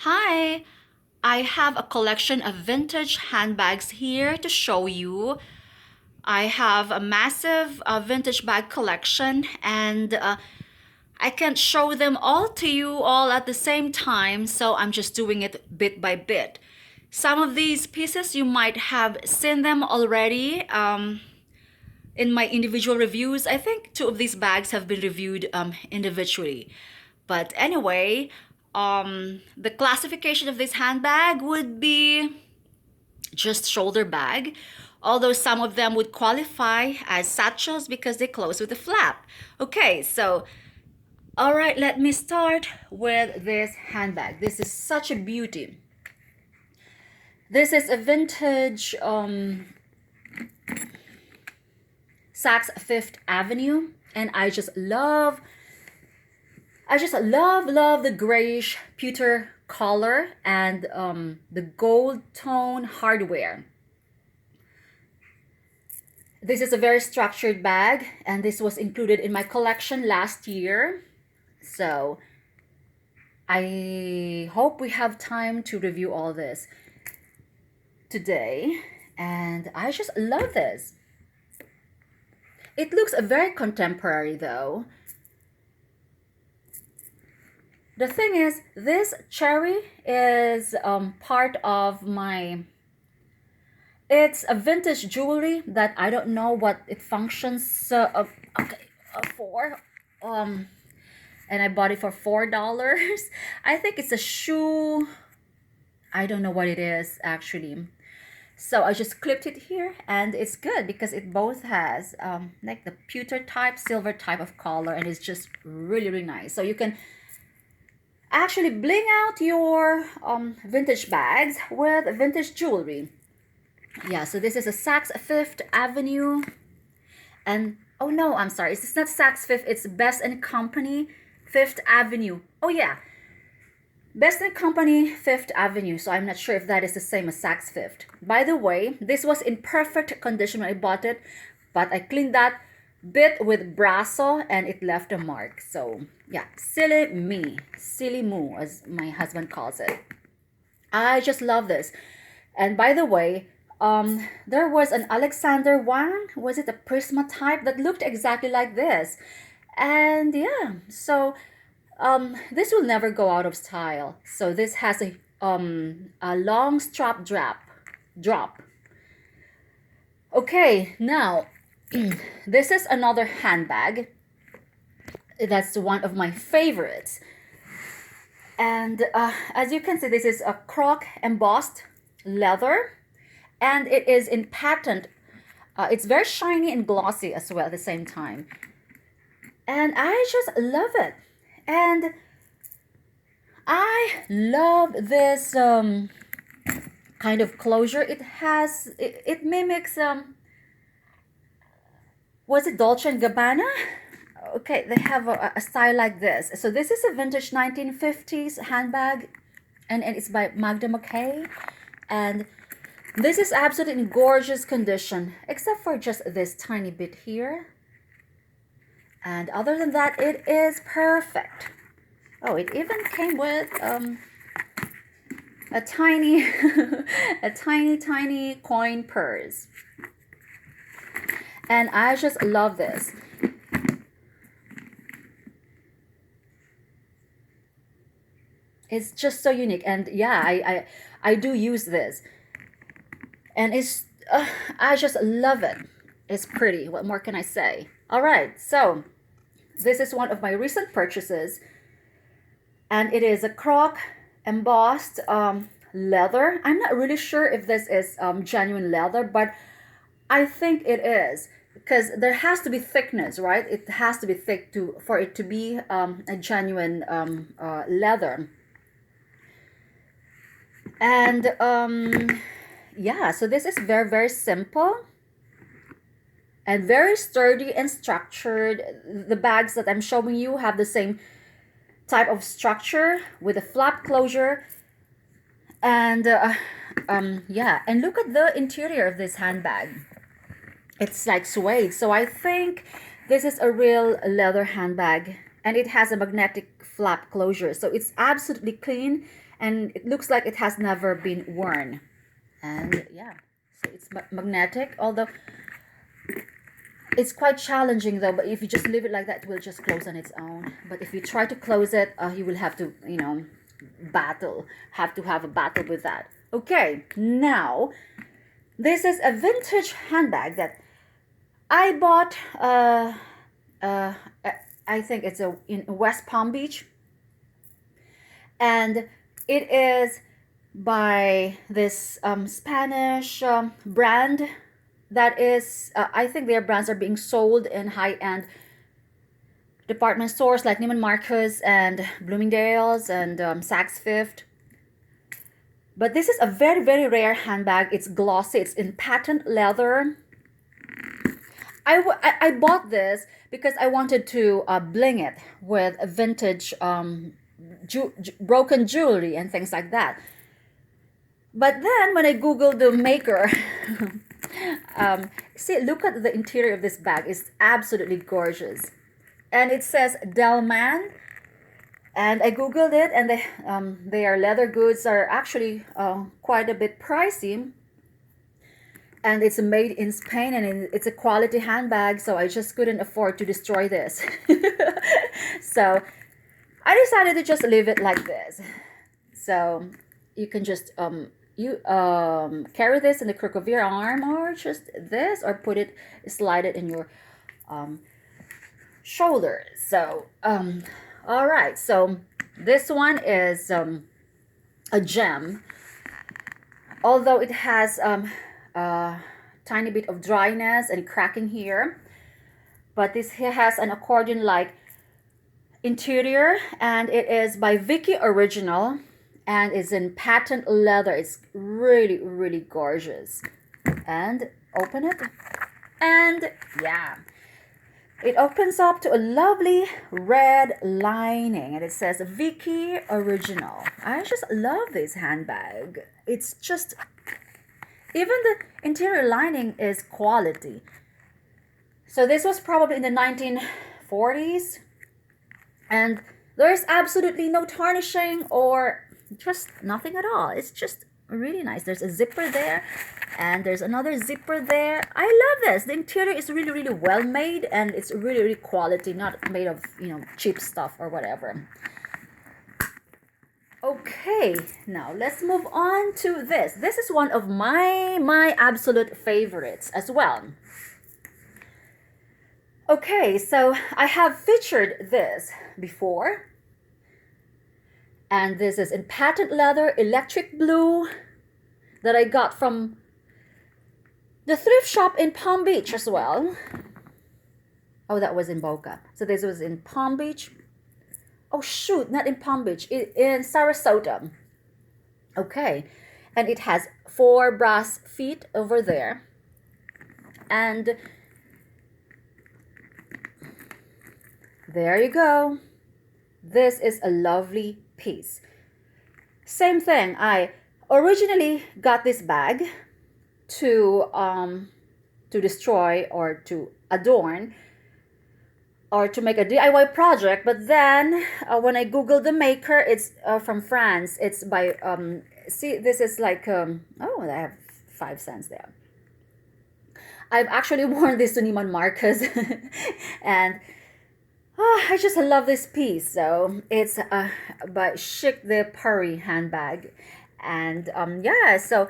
Hi, I have a collection of vintage handbags here to show you. I have a massive vintage bag collection and I can't show them all to you all at the same time, so I'm just doing it bit by bit. Some of these pieces you might have seen them already in my individual reviews. I think two of these bags have been reviewed individually. But anyway, the classification of this handbag would be just shoulder bag, although some of them would qualify as satchels because they close with a flap. Okay, so all right, let me start with this handbag. This is such a beauty. This is a vintage Saks Fifth Avenue, and I just love the grayish pewter color and the gold tone hardware. This is a very structured bag, and this was included in my collection last year. So I hope we have time to review all this today. And I just love this. It looks very contemporary though. The thing is, this cherry is part of my... It's a vintage jewelry that I don't know what it functions for. And I bought it for $4. I think it's a shoe. I don't know what it is actually. So I just clipped it here, and it's good because it both has like the pewter type, silver type of color, and it's just really nice. So you can actually bling out your vintage bags with vintage jewelry. Yeah, so this is a Saks Fifth Avenue, and oh no, I'm sorry, it's not Saks Fifth, it's Best and Company Fifth Avenue. Oh yeah, Best and Company Fifth Avenue. So I'm not sure if that is the same as Saks Fifth. By the way, this was in perfect condition when I bought it, but I cleaned that bit with Brasso and it left a mark. So yeah, silly me, silly moo as my husband calls it. I just love this. And by the way, there was an Alexander one, was it a Prisma type that looked exactly like this? And yeah, so this will never go out of style. So this has a long strap drop. Okay, now this is another handbag. That's one of my favorites. And as you can see, this is a croc embossed leather, and it is in patent. It's very shiny and glossy as well at the same time. And I just love it. And I love this kind of closure. It mimics was it Dolce & Gabbana? Okay, they have a style like this. So this is a vintage 1950s handbag, and it's by Magda McKay. And this is absolutely in gorgeous condition, except for just this tiny bit here. And other than that, it is perfect. Oh, it even came with a tiny, a tiny coin purse. And I just love this. It's just so unique, and yeah, I do use this, and it's I just love it. It's pretty. What more can I say? All right, so this is one of my recent purchases, and it is a croc embossed leather. I'm not really sure if this is genuine leather, but I think it is, because there has to be thickness, right? It has to be thick for it to be a genuine leather. And yeah, so this is very simple and very sturdy and structured. The bags that I'm showing you have the same type of structure with a flap closure. And yeah, and look at the interior of this handbag. It's like suede. So I think this is a real leather handbag, and it has a magnetic flap closure. So it's absolutely clean and it looks like it has never been worn. And yeah, so it's magnetic, although it's quite challenging though. But if you just leave it like that, it will just close on its own. But if you try to close it, you will have to, have to have a battle with that. Okay, now this is a vintage handbag that I bought. Uh, I think it's in West Palm Beach, and it is by this Spanish brand that is, I think their brands are being sold in high-end department stores like Neiman Marcus and Bloomingdale's and Saks Fifth. But this is a very, very rare handbag. It's glossy. It's in patent leather. I bought this because I wanted to bling it with a vintage broken jewelry and things like that. But then when I Googled the maker, see, look at the interior of this bag. It's absolutely gorgeous. And it says Dellman. And I Googled it, and their leather goods are actually quite a bit pricey. And it's made in Spain, and it's a quality handbag, so I just couldn't afford to destroy this. So I decided to just leave it like this. So you can just carry this in the crook of your arm, or just this, or slide it in your shoulders. So all right, so this one is a gem, although it has a tiny bit of dryness and cracking here, but this here has an accordion-like interior, and it is by Vicky original, and is in patent leather. It's really, really gorgeous. And open it, and yeah, it opens up to a lovely red lining, and it says Vicky original. I just love this handbag. It's just, even the interior lining is quality. So this was probably in the 1940s, and there's absolutely no tarnishing or just nothing at all. It's just really nice. There's a zipper there, and there's another zipper there. I love this. The interior is really, really well made, and it's really, really quality, not made of, cheap stuff or whatever. Okay, now let's move on to this. This is one of my absolute favorites as well. Okay, so I have featured this before, and this is in patent leather, electric blue, that I got from the thrift shop in Palm Beach as well. Oh, that was in Boca. So this was in Palm Beach. Oh shoot, not in Palm Beach, in Sarasota. Okay, and it has 4 brass feet over there. And there you go. This is a lovely piece. Same thing, I originally got this bag to destroy or to adorn or to make a DIY project, but then when I Googled the maker, it's from France. It's by see, this is like oh, I have 5 cents there. I've actually worn this to Neiman Marcus and I just love this piece. So it's by Chic de Paris handbag, and yeah, so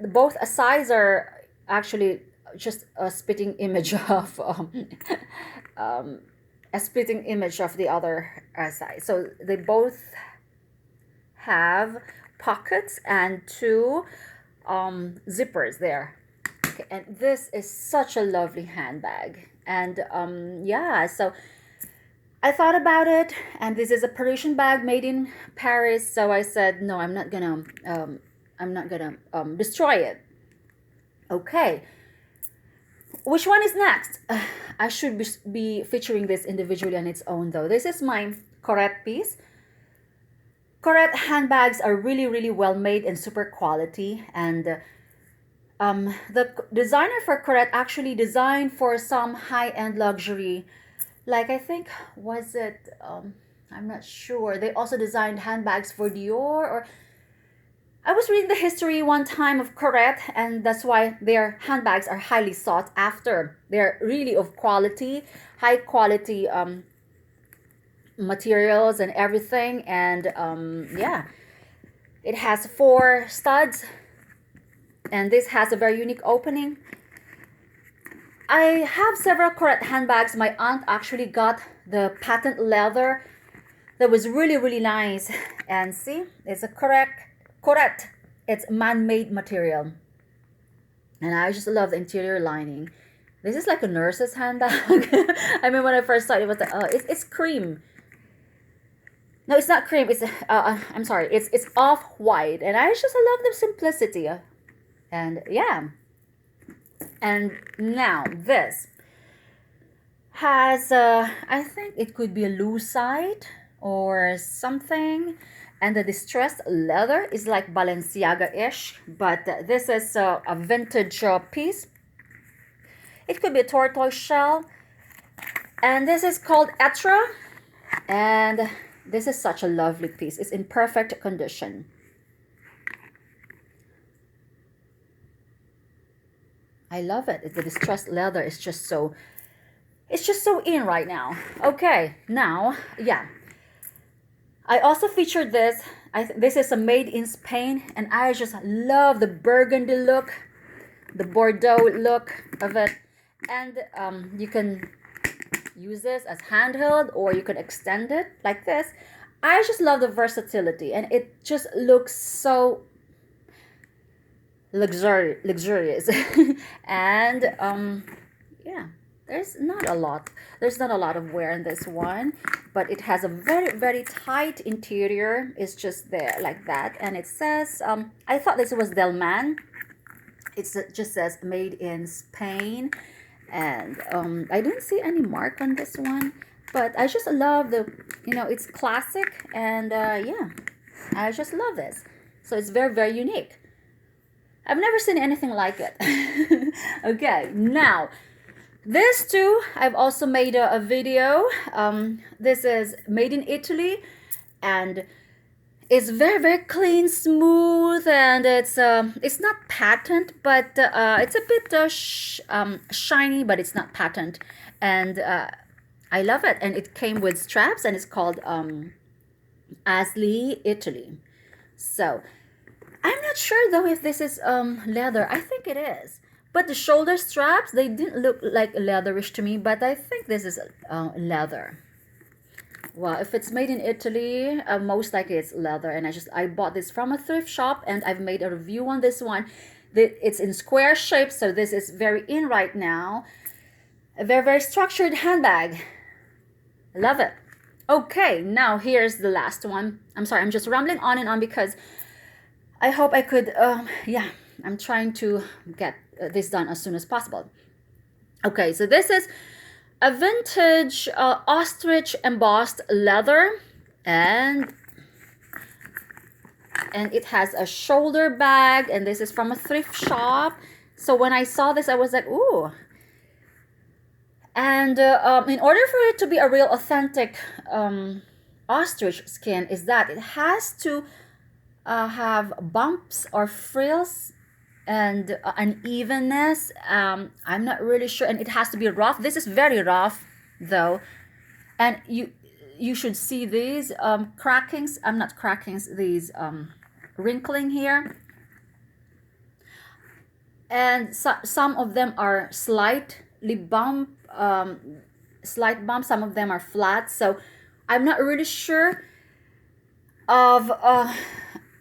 both sides are actually just a spitting image of a spitting image of the other side. So they both have pockets and 2 zippers there. Okay, and this is such a lovely handbag, and yeah, so I thought about it, and this is a Parisian bag made in Paris. So I said, no, I'm not gonna destroy it. Okay, which one is next? I should be featuring this individually on its own, though. This is my Corette piece. Corette handbags are really, really well made and super quality, and the designer for Corette actually designed for some high-end luxury. Like, I think, was it I'm not sure. They also designed handbags for Dior, or I was reading the history one time of Corette, and that's why their handbags are highly sought after. They're really of quality, high quality materials and everything. And yeah, it has 4 studs, and this has a very unique opening. I have several Corette handbags. My aunt actually got the patent leather that was really, really nice. And see, it's a Corette. It's man-made material. And I just love the interior lining. This is like a nurse's handbag. I mean, when I first saw it, it was like, it's cream. No, it's not cream. It's I'm sorry. It's off-white, and I just love the simplicity. And yeah. And now this has I think it could be a lucite or something, and the distressed leather is like Balenciaga-ish, but this is a vintage piece. It could be a tortoise shell, and this is called Etra, and this is such a lovely piece. It's in perfect condition. I love it. The distressed leather is just so, it's just so in right now. Okay, now, yeah. I also featured this. This is a made in Spain, and I just love the burgundy look, the Bordeaux look of it. And you can use this as handheld, or you can extend it like this. I just love the versatility, and it just looks so luxurious. And yeah, there's not a lot of wear in this one, but it has a very, very tight interior. It's just there like that, and it says I thought this was Dellman. It just says made in Spain, and I don't see any mark on this one, but I just love the, it's classic, and yeah, I just love this. So it's very, very unique. I've never seen anything like it. Okay, now this too, I've also made a video. This is made in Italy, and it's very, very clean, smooth, and it's not patent, but it's a bit shiny, but it's not patent, and I love it. And it came with straps, and it's called Asli Italy. So I'm not sure though if this is leather. I think it is. But the shoulder straps, they didn't look like leatherish to me, but I think this is leather. Well, if it's made in Italy, most likely it's leather. And I bought this from a thrift shop, and I've made a review on this one. It's in square shape, so this is very in right now. A very, very structured handbag. Love it. Okay, now here's the last one. I'm sorry, I'm just rambling on and on because I hope I could, yeah, I'm trying to get this done as soon as possible. Okay, so this is a vintage ostrich embossed leather, and it has a shoulder bag, and this is from a thrift shop. So when I saw this, I was like, ooh. And in order for it to be a real authentic ostrich skin, is that it has to have bumps or frills and unevenness. I'm not really sure, and it has to be rough. This is very rough though, and you should see these crackings. I'm not crackings. These wrinkling here, and some of them are slightly slight bump. Some of them are flat. So I'm not really sure of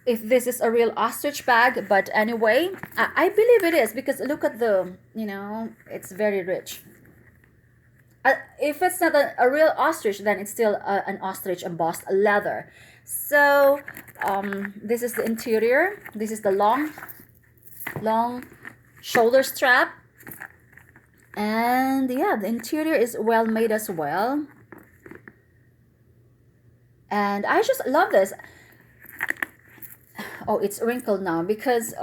if this is a real ostrich bag, but anyway, I believe it is, because look at the, it's very rich. If it's not a real ostrich, then it's still an ostrich embossed leather. So this is the interior. This is the long shoulder strap, and yeah, the interior is well made as well, and I just love this. Oh, it's wrinkled now because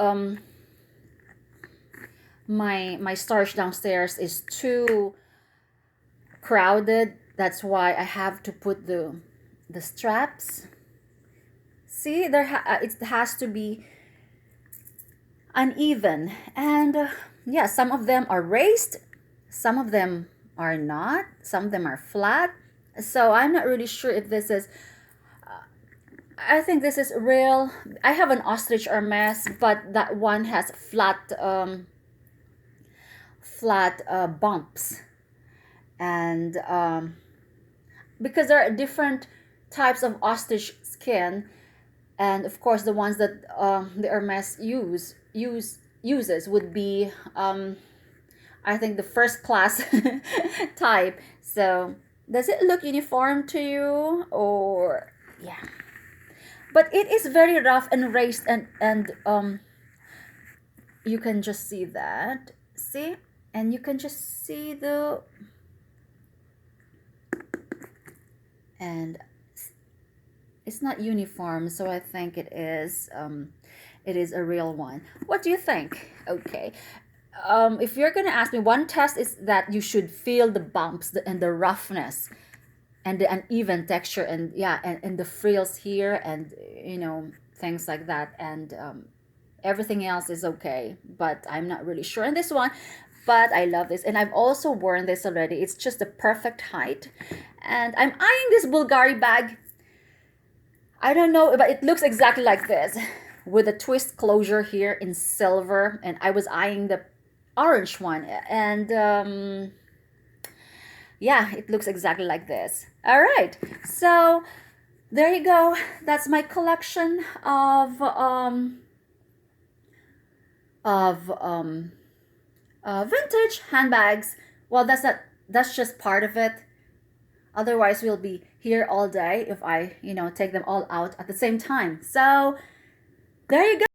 my storage downstairs is too crowded. That's why I have to put the the straps. See, it has to be uneven, and yeah, some of them are raised, some of them are not, some of them are flat. So I'm not really sure if this is, I think this is real. I have an Ostrich Hermes, but that one has flat bumps, and because there are different types of ostrich skin, and of course the ones that the Hermes uses would be I think the first class type. So does it look uniform to you, or yeah? But it is very rough and raised, and you can just see that. See, and you can just see the, and it's not uniform, so I think it is a real one. What do you think? Okay. If you're gonna ask me, one test is that you should feel the bumps and the roughness and the uneven texture, and yeah, and the frills here, and things like that, and everything else is okay, but I'm not really sure on this one. But I love this, and I've also worn this already. It's just the perfect height, and I'm eyeing this Bulgari bag. I don't know, but it looks exactly like this, with a twist closure here in silver, and I was eyeing the orange one, and yeah, it looks exactly like this. All right, so there you go. That's my collection of vintage handbags. Well, that's just part of it. Otherwise, we'll be here all day if I take them all out at the same time. So there you go.